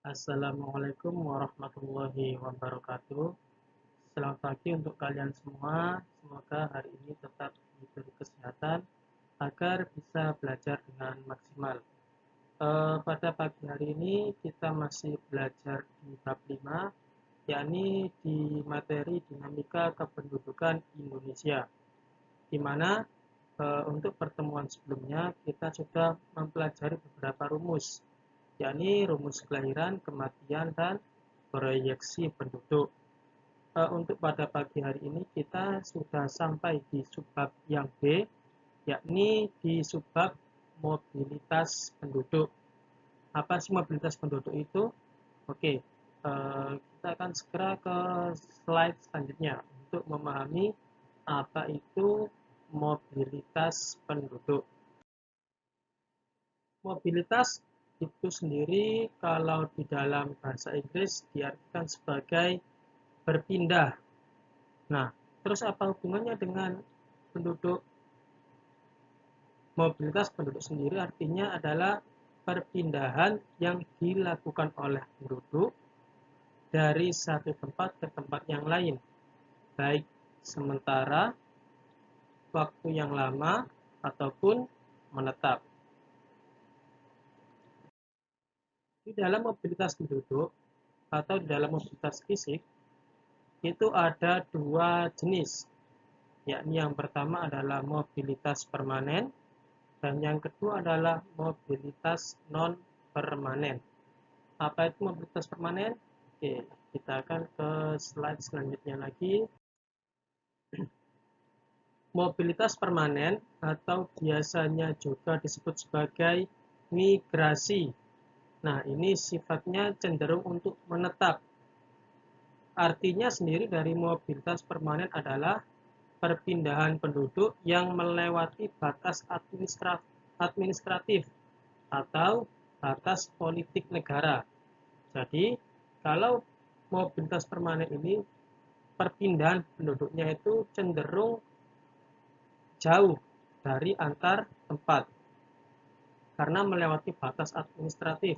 Assalamualaikum warahmatullahi wabarakatuh. Selamat pagi untuk kalian semua. Semoga hari ini tetap diberi kesehatan agar bisa belajar dengan maksimal. Pada pagi hari ini kita masih belajar di bab 5, yakni di materi dinamika kependudukan Indonesia, di mana untuk pertemuan sebelumnya kita sudah mempelajari beberapa rumus, yakni rumus kelahiran, kematian, dan proyeksi penduduk. Untuk pada pagi hari ini kita sudah sampai di subbab yang B, yakni di subbab mobilitas penduduk. Apa sih mobilitas penduduk itu? Oke, kita akan segera ke slide selanjutnya untuk memahami apa itu mobilitas penduduk. Mobilitas itu sendiri kalau di dalam bahasa Inggris diartikan sebagai berpindah. Nah, terus apa hubungannya dengan penduduk? Mobilitas penduduk sendiri artinya adalah perpindahan yang dilakukan oleh penduduk dari satu tempat ke tempat yang lain, baik sementara, waktu yang lama, ataupun menetap. Di dalam mobilitas penduduk atau di dalam mobilitas fisik itu ada dua jenis, yakni yang pertama adalah mobilitas permanen dan yang kedua adalah mobilitas non permanen. Apa itu mobilitas permanen? Oke, kita akan ke slide selanjutnya lagi. Mobilitas permanen atau biasanya juga disebut sebagai migrasi. Nah, ini sifatnya cenderung untuk menetap. Artinya sendiri dari mobilitas permanen adalah perpindahan penduduk yang melewati batas administratif atau batas politik negara. Jadi, kalau mobilitas permanen ini perpindahan penduduknya itu cenderung jauh dari antar tempat karena melewati batas administratif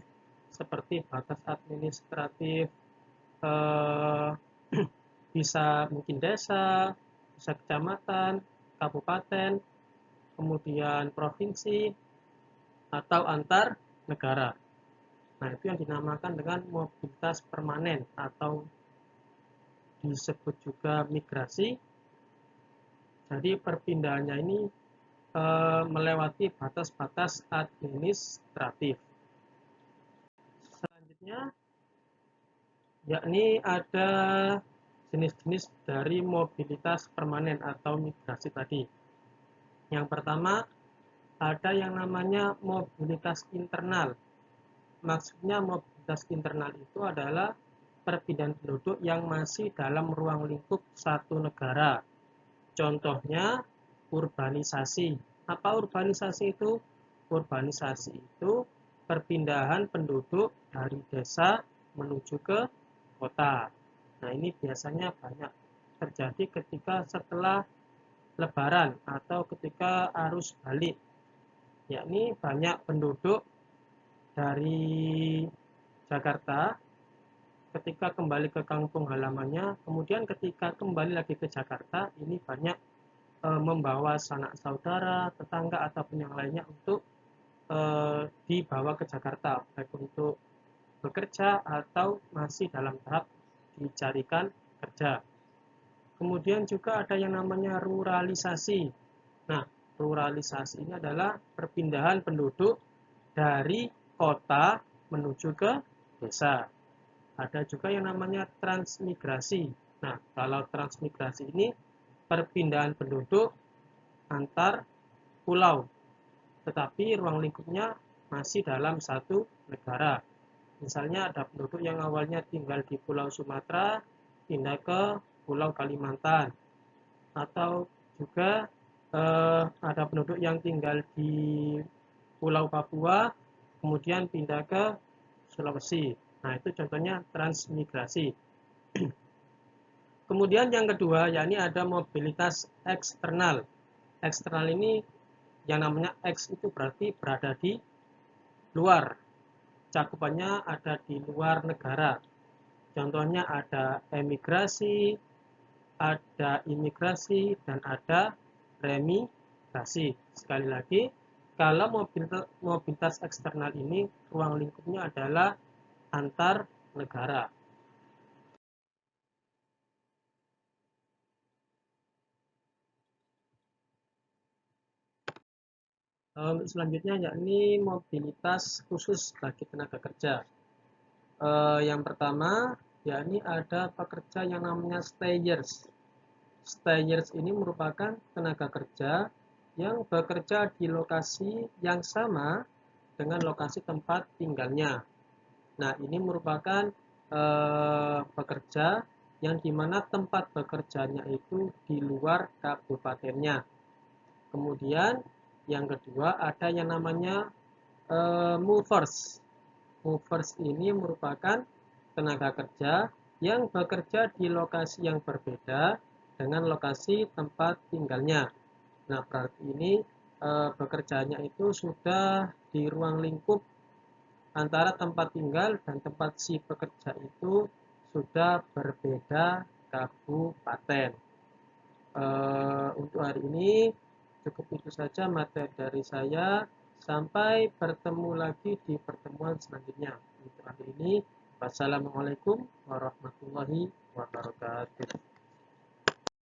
seperti batas administratif eh, bisa mungkin desa, bisa kecamatan, kabupaten, kemudian provinsi, atau antar negara. Nah, itu yang dinamakan dengan mobilitas permanen atau disebut juga migrasi. Jadi perpindahannya ini melewati batas-batas administratif. Selanjutnya, yakni ada jenis-jenis dari mobilitas permanen atau migrasi tadi. Yang pertama, ada yang namanya mobilitas internal. Maksudnya mobilitas internal itu adalah perpindahan penduduk yang masih dalam ruang lingkup satu negara. Contohnya urbanisasi. Apa urbanisasi itu? Urbanisasi itu perpindahan penduduk dari desa menuju ke kota. Nah, ini biasanya banyak terjadi ketika setelah Lebaran atau ketika arus balik, yakni banyak penduduk dari Jakarta ketika kembali ke kampung halamannya, kemudian ketika kembali lagi ke Jakarta, ini banyak membawa sanak saudara, tetangga ataupun yang lainnya untuk dibawa ke Jakarta, baik untuk bekerja atau masih dalam tahap dicarikan kerja. Kemudian juga ada yang namanya ruralisasi. Nah, ruralisasi ini adalah perpindahan penduduk dari kota menuju ke desa. Ada juga yang namanya transmigrasi. Nah, kalau transmigrasi ini perpindahan penduduk antar pulau, tetapi ruang lingkupnya masih dalam satu negara. Misalnya ada penduduk yang awalnya tinggal di Pulau Sumatera, pindah ke Pulau Kalimantan, atau juga ada penduduk yang tinggal di Pulau Papua, kemudian pindah ke Sulawesi. Nah, itu contohnya transmigrasi. Kemudian yang kedua, yakni ada mobilitas eksternal. Eksternal ini yang namanya X itu berarti berada di luar. cakupannya ada di luar negara. Contohnya ada emigrasi, ada imigrasi, dan ada remigrasi. Sekali lagi, kalau mobilitas eksternal ini ruang lingkupnya adalah antar negara. Untuk selanjutnya yakni mobilitas khusus bagi tenaga kerja. Yang pertama yakni ada pekerja yang namanya stayers. Stayers ini merupakan tenaga kerja yang bekerja di lokasi yang sama dengan lokasi tempat tinggalnya. Nah, ini merupakan pekerja yang dimana tempat bekerjanya itu di luar kabupatennya. Kemudian yang kedua ada yang namanya movers. Movers ini merupakan tenaga kerja yang bekerja di lokasi yang berbeda dengan lokasi tempat tinggalnya. Nah, berarti ini bekerjanya itu sudah di ruang lingkup antara tempat tinggal dan tempat si pekerja itu sudah berbeda kabupaten. Untuk hari ini cukup itu saja materi dari saya. Sampai bertemu lagi di pertemuan selanjutnya. Untuk hari ini, wassalamualaikum warahmatullahi wabarakatuh.